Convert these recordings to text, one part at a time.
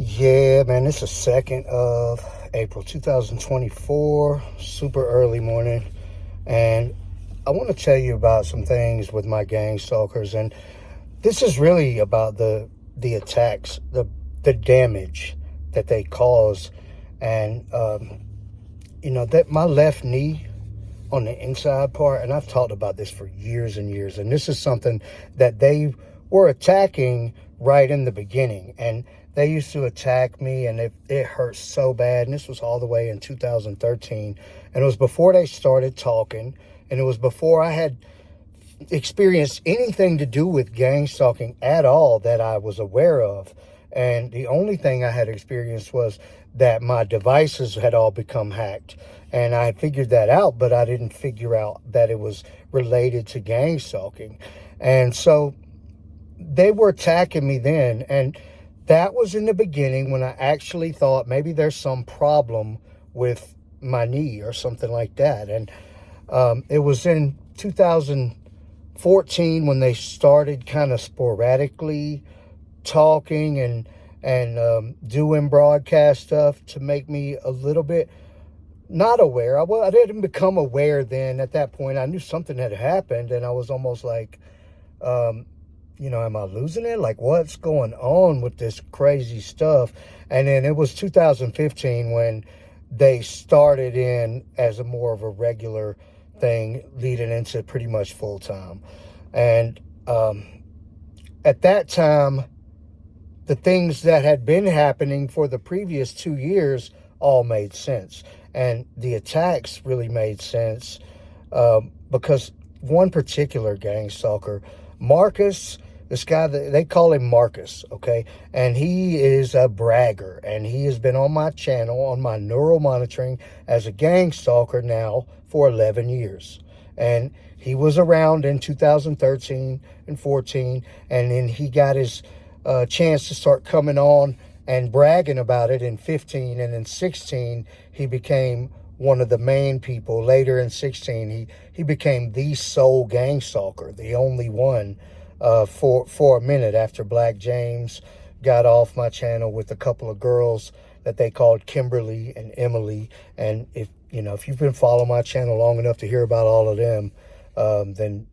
Yeah, man, it's the 2nd of April 2024, super early morning. And I want to tell you about some things with my gang stalkers. And this is really about the attacks, the damage that they cause. And, that my left knee on the inside part, and I've talked about this for years and years, and this is something that they were attacking right in the beginning, and they used to attack me, and it hurt so bad, and this was all the way in 2013, and it was before they started talking, and it was before I had experienced anything to do with gang stalking at all that I was aware of. And the only thing I had experienced was that my devices had all become hacked. And I figured that out, but I didn't figure out that it was related to gang stalking. And so they were attacking me then. And that was in the beginning when I actually thought maybe there's some problem with my knee or something like that. And it was in 2014 when they started kind of sporadically talking and doing broadcast stuff to make me a little bit not aware. I didn't become aware then. At that point, I knew something had happened, and I was almost like, am I losing it? Like, what's going on with this crazy stuff? And then it was 2015 when they started in as a more of a regular thing, leading into pretty much full time. And at that time, the things that had been happening for the previous 2 years all made sense. And the attacks really made sense because one particular gang stalker, Marcus, this guy, they call him Marcus, okay? And he is a bragger, and he has been on my channel, on my neural monitoring as a gang stalker now for 11 years. And he was around in 2013 and 14, and then he got his chance to start coming on and bragging about it in 15, and in 16 he became one of the main people. Later in 16 he became the sole gang stalker, the only one for a minute, after Black James got off my channel with a couple of girls that they called Kimberly and Emily. And if you've been following my channel long enough to hear about all of them, then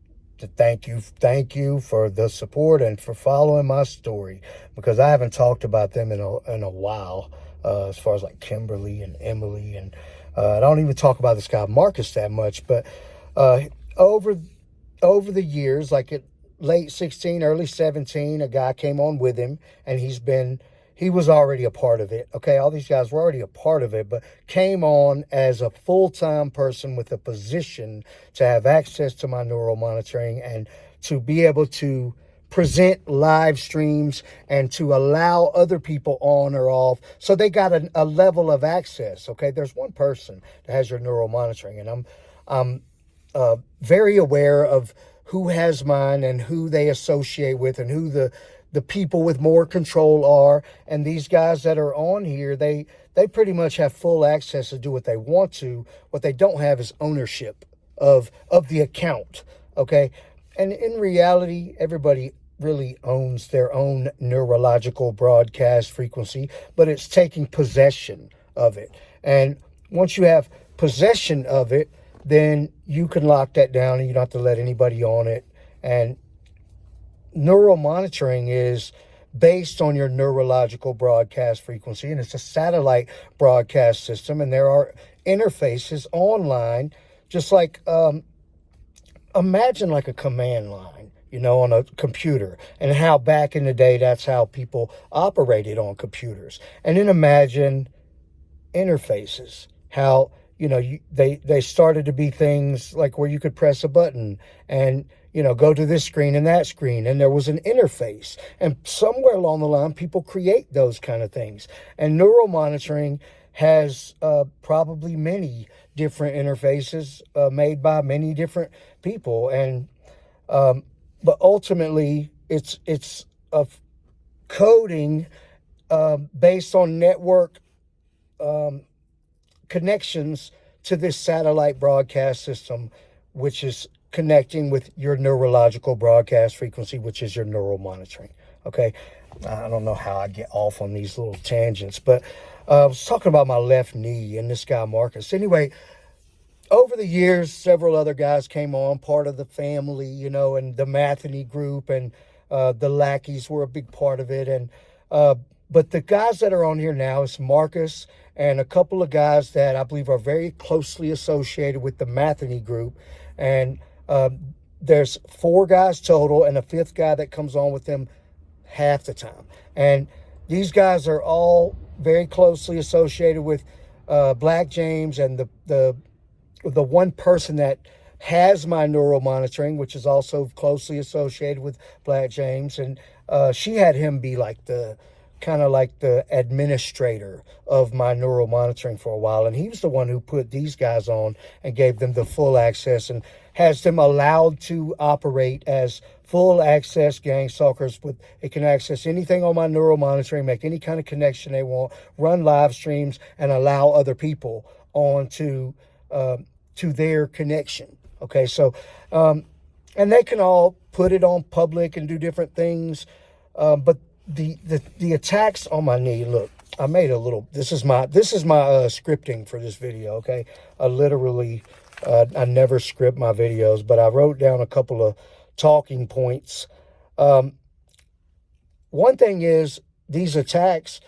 thank you for the support and for following my story, because I haven't talked about them in a while, as far as like Kimberly and Emily, and I don't even talk about this guy Marcus that much. But over the years, like at late 16, early 17, a guy came on with him, and he was already a part of it. Okay, all these guys were already a part of it, but came on as a full-time person with a position to have access to my neural monitoring and to be able to present live streams and to allow other people on or off. So they got a level of access. Okay, there's one person that has your neural monitoring, and I'm very aware of who has mine and who they associate with and who the people with more control are. And these guys that are on here, they pretty much have full access to do what they want to. What they don't have is ownership of the account, okay? And in reality, everybody really owns their own neurological broadcast frequency, but it's taking possession of it. And once you have possession of it, then you can lock that down and you don't have to let anybody on it. And neural monitoring is based on your neurological broadcast frequency, and it's a satellite broadcast system, and there are interfaces online, just like imagine like a command line, on a computer, and how back in the day that's how people operated on computers. And then imagine interfaces, how they started to be things like where you could press a button and go to this screen and that screen, and there was an interface. And somewhere along the line, people create those kind of things. And neural monitoring has probably many different interfaces made by many different people. And but ultimately, it's a coding based on network connections to this satellite broadcast system, which is connecting with your neurological broadcast frequency, which is your neural monitoring. Okay. I don't know how I get off on these little tangents, but I was talking about my left knee and this guy, Marcus. Anyway, over the years, several other guys came on, part of the family, and the Matheny group, and the Lackeys were a big part of it. And but the guys that are on here now is Marcus and a couple of guys that I believe are very closely associated with the Matheny group. And there's 4 guys total, and a 5th guy that comes on with them half the time. And these guys are all very closely associated with Black James, and the one person that has my neural monitoring, which is also closely associated with Black James. And she had him be like the kind of like the administrator of my neural monitoring for a while. And he was the one who put these guys on and gave them the full access and has them allowed to operate as full access gang stalkers. With it can access anything on my neural monitoring, make any kind of connection they want, run live streams, and allow other people on to their connection. Okay, so and they can all put it on public and do different things, but the attacks on my knee. Look, I made a little. This is my scripting for this video. Okay, I literally I never script my videos, but I wrote down a couple of talking points. One thing is these attacks,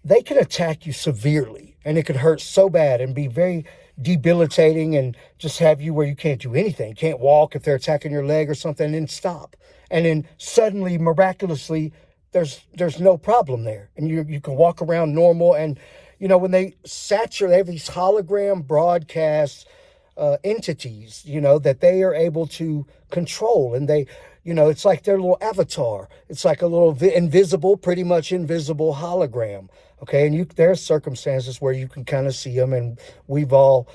they can attack you severely, and it could hurt so bad and be very debilitating and just have you where you can't do anything, can't walk if they're attacking your leg or something, and then stop. And then suddenly, miraculously, there's no problem there. And you can walk around normal. And, when they have these hologram broadcast entities, that they are able to control. And they, it's like their little avatar. It's like a little pretty much invisible hologram. Okay, and there are circumstances where you can kind of see them, and we've all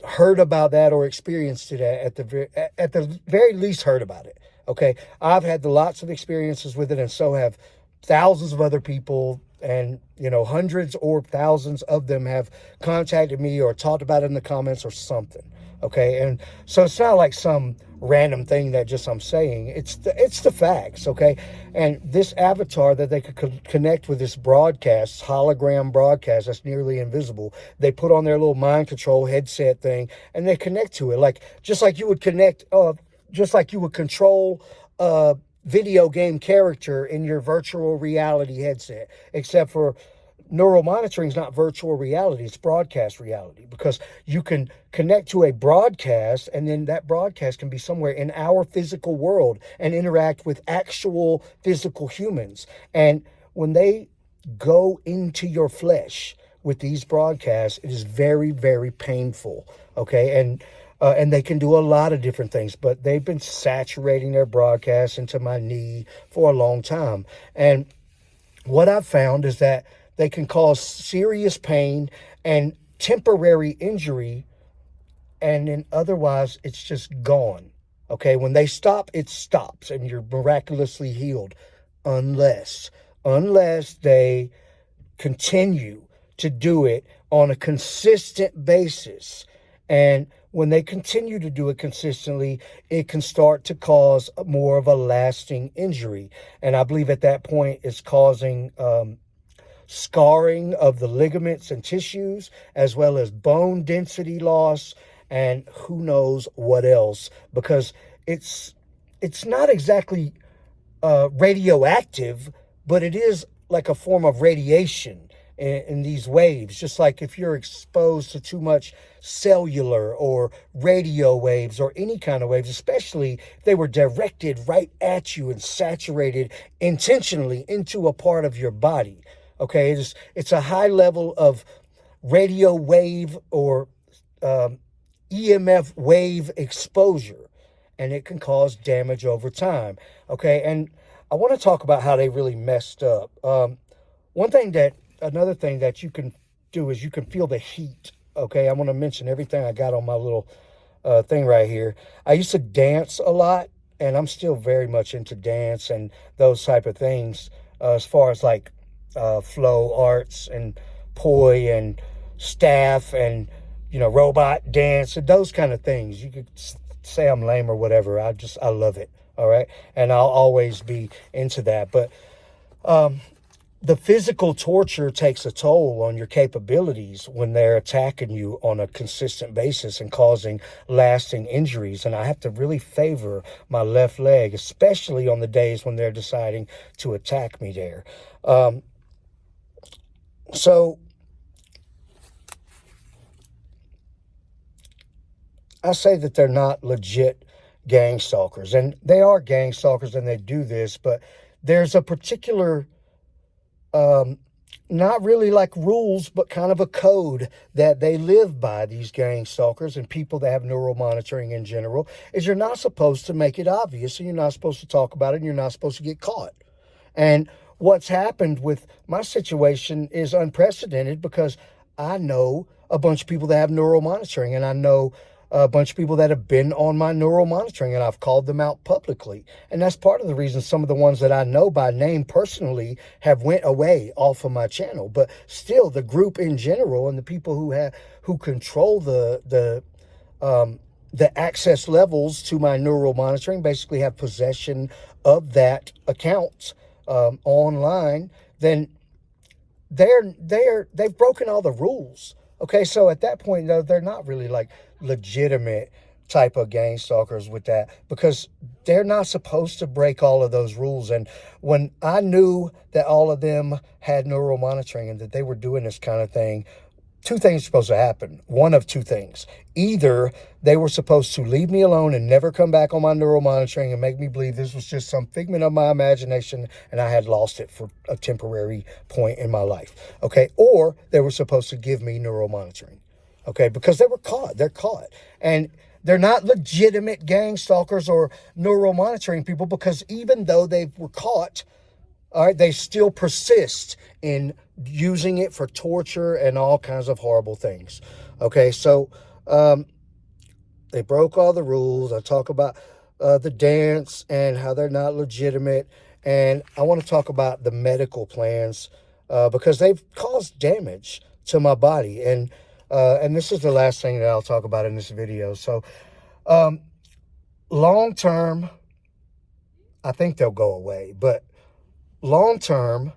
heard about that or experienced it at the very least heard about it. Okay, I've had lots of experiences with it, and so have thousands of other people, and hundreds or thousands of them have contacted me or talked about it in the comments or something. Okay, and so it's not like some random thing that just I'm saying. It's the facts. Okay, and this avatar that they could connect with, this broadcast, hologram broadcast that's nearly invisible, they put on their little mind control headset thing, and they connect to it just like you would control a video game character in your virtual reality headset, except for neural monitoring is not virtual reality, it's broadcast reality, because you can connect to a broadcast, and then that broadcast can be somewhere in our physical world and interact with actual physical humans. And when they go into your flesh with these broadcasts, it is very, very painful. Okay, and they can do a lot of different things, but they've been saturating their broadcasts into my knee for a long time. And what I've found is that they can cause serious pain and temporary injury, and then otherwise it's just gone. Okay, when they stop, it stops, and you're miraculously healed, unless they continue to do it on a consistent basis. And when they continue to do it consistently, it can start to cause more of a lasting injury. And I believe at that point it's causing scarring of the ligaments and tissues, as well as bone density loss, and who knows what else, because it's not exactly radioactive, but it is like a form of radiation in these waves. Just like if you're exposed to too much cellular or radio waves or any kind of waves, especially if they were directed right at you and saturated intentionally into a part of your body. Okay, it's a high level of radio wave or EMF wave exposure, and it can cause damage over time. Okay, and I want to talk about how they really messed up. Another thing that you can do is you can feel the heat. Okay, I want to mention everything I got on my little thing right here. I used to dance a lot, and I'm still very much into dance and those type of things, as far as like flow arts and poi and staff and robot dance and those kind of things. You could say I'm lame or whatever. I love it. All right, and I'll always be into that. But The physical torture takes a toll on your capabilities when they're attacking you on a consistent basis and causing lasting injuries. And I have to really favor my left leg, especially on the days when they're deciding to attack me there. So I say that they're not legit gang stalkers, and they are gang stalkers and they do this, but there's a particular not really like rules, but kind of a code that they live by, these gang stalkers and people that have neural monitoring in general, is you're not supposed to make it obvious, and you're not supposed to talk about it, and you're not supposed to get caught. And what's happened with my situation is unprecedented, because I know a bunch of people that have neural monitoring, and I know a bunch of people that have been on my neural monitoring, and I've called them out publicly. And that's part of the reason some of the ones that I know by name personally have went away off of my channel. But still, the group in general and the people who control the access levels to my neural monitoring basically have possession of that account online. Then they've broken all the rules. Okay, so at that point, though, they're not really like legitimate type of gang stalkers with that, because they're not supposed to break all of those rules. And when I knew that all of them had neural monitoring and that they were doing this kind of thing, two things are supposed to happen. One of two things. Either they were supposed to leave me alone and never come back on my neural monitoring and make me believe this was just some figment of my imagination and I had lost it for a temporary point in my life. Okay. Or they were supposed to give me neural monitoring. Okay. Because they were caught. They're caught. And they're not legitimate gang stalkers or neural monitoring people, because even though they were caught, all right, they still persist in using it for torture and all kinds of horrible things. Okay, so they broke all the rules. I talk about the dance and how they're not legitimate. And I want to talk about the medical plans because they've caused damage to my body. And this is the last thing that I'll talk about in this video. So long term, I think they'll go away. But long term,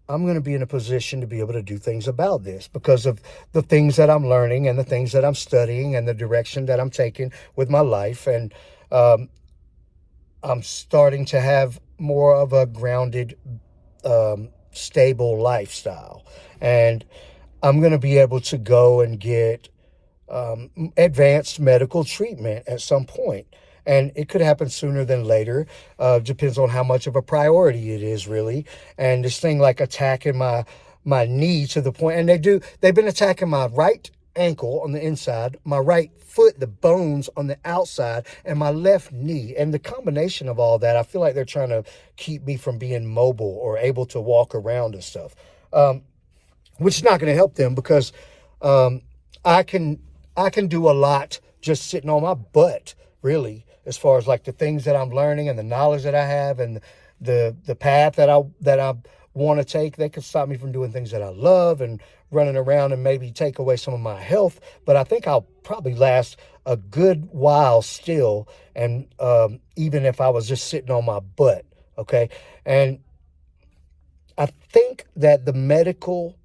I'm going to be in a position to be able to do things about this because of the things that I'm learning and the things that I'm studying and the direction that I'm taking with my life. And I'm starting to have more of a grounded, stable lifestyle. And I'm going to be able to go and get advanced medical treatment at some point. And it could happen sooner than later. Depends on how much of a priority it is, really. And this thing like attacking my knee to the point, and they've been attacking my right ankle on the inside, my right foot, the bones on the outside, and my left knee. And the combination of all that, I feel like they're trying to keep me from being mobile or able to walk around and stuff, which is not going to help them, because I can do a lot just sitting on my butt, really, as far as like the things that I'm learning and the knowledge that I have and the path that I want to take. They could stop me from doing things that I love and running around and maybe take away some of my health. But I think I'll probably last a good while still. And even if I was just sitting on my butt. Okay. And I think that the medical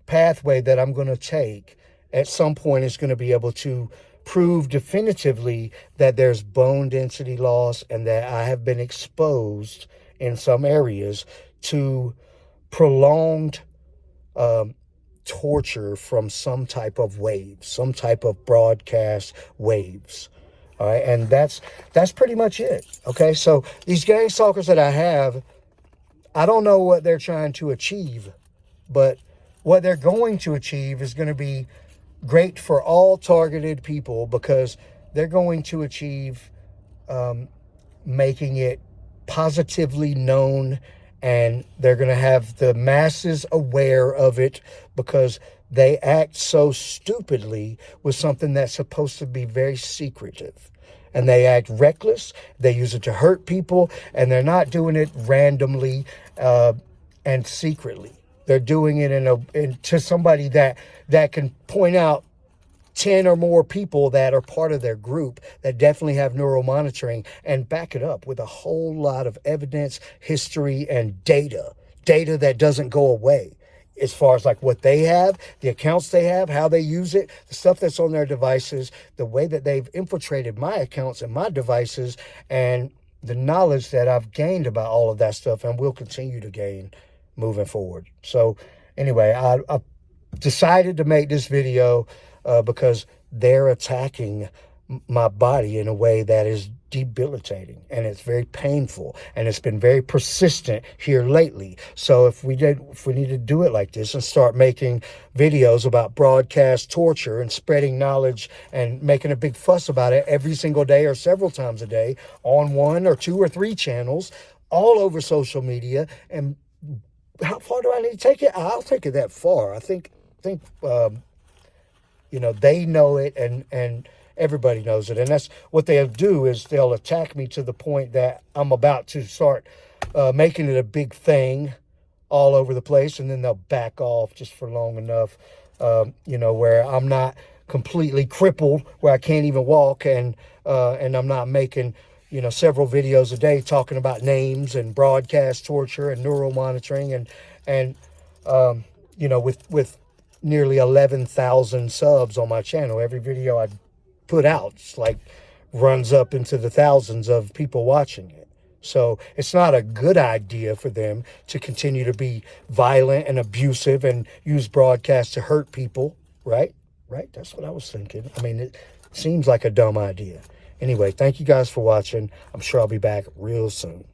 pathway that I'm going to take at some point is going to be able to prove definitively that there's bone density loss and that I have been exposed in some areas to prolonged torture from some type of waves, some type of broadcast waves. All right. And that's pretty much it. Okay. So these gang stalkers that I have, I don't know what they're trying to achieve, but what they're going to achieve is going to be great for all targeted people, because they're going to achieve making it positively known, and they're going to have the masses aware of it because they act so stupidly with something that's supposed to be very secretive. And they act reckless. They use it to hurt people, and they're not doing it randomly and secretly. They're doing it to somebody that can point out 10 or more people that are part of their group that definitely have neuromonitoring, and back it up with a whole lot of evidence, history, and data that doesn't go away, as far as like what they have, the accounts they have, how they use it, the stuff that's on their devices, the way that they've infiltrated my accounts and my devices, and the knowledge that I've gained about all of that stuff and will continue to gain moving forward. So anyway, I decided to make this video because they're attacking my body in a way that is debilitating, and it's very painful, and it's been very persistent here lately. So if we need to do it like this and start making videos about broadcast torture and spreading knowledge and making a big fuss about it every single day or several times a day on 1 or 2 or 3 channels all over social media, and how far do I need to take it? I'll take it that far. I think they know it, and everybody knows it. And that's what they'll do, is they'll attack me to the point that I'm about to start making it a big thing all over the place, and then they'll back off just for long enough, where I'm not completely crippled, where I can't even walk, and I'm not making several videos a day talking about names and broadcast torture and neural monitoring, and with nearly 11,000 subs on my channel. Every video I put out, it's like runs up into the thousands of people watching it. So it's not a good idea for them to continue to be violent and abusive and use broadcasts to hurt people, right? Right? That's what I was thinking. I mean, it seems like a dumb idea. Anyway, thank you guys for watching. I'm sure I'll be back real soon.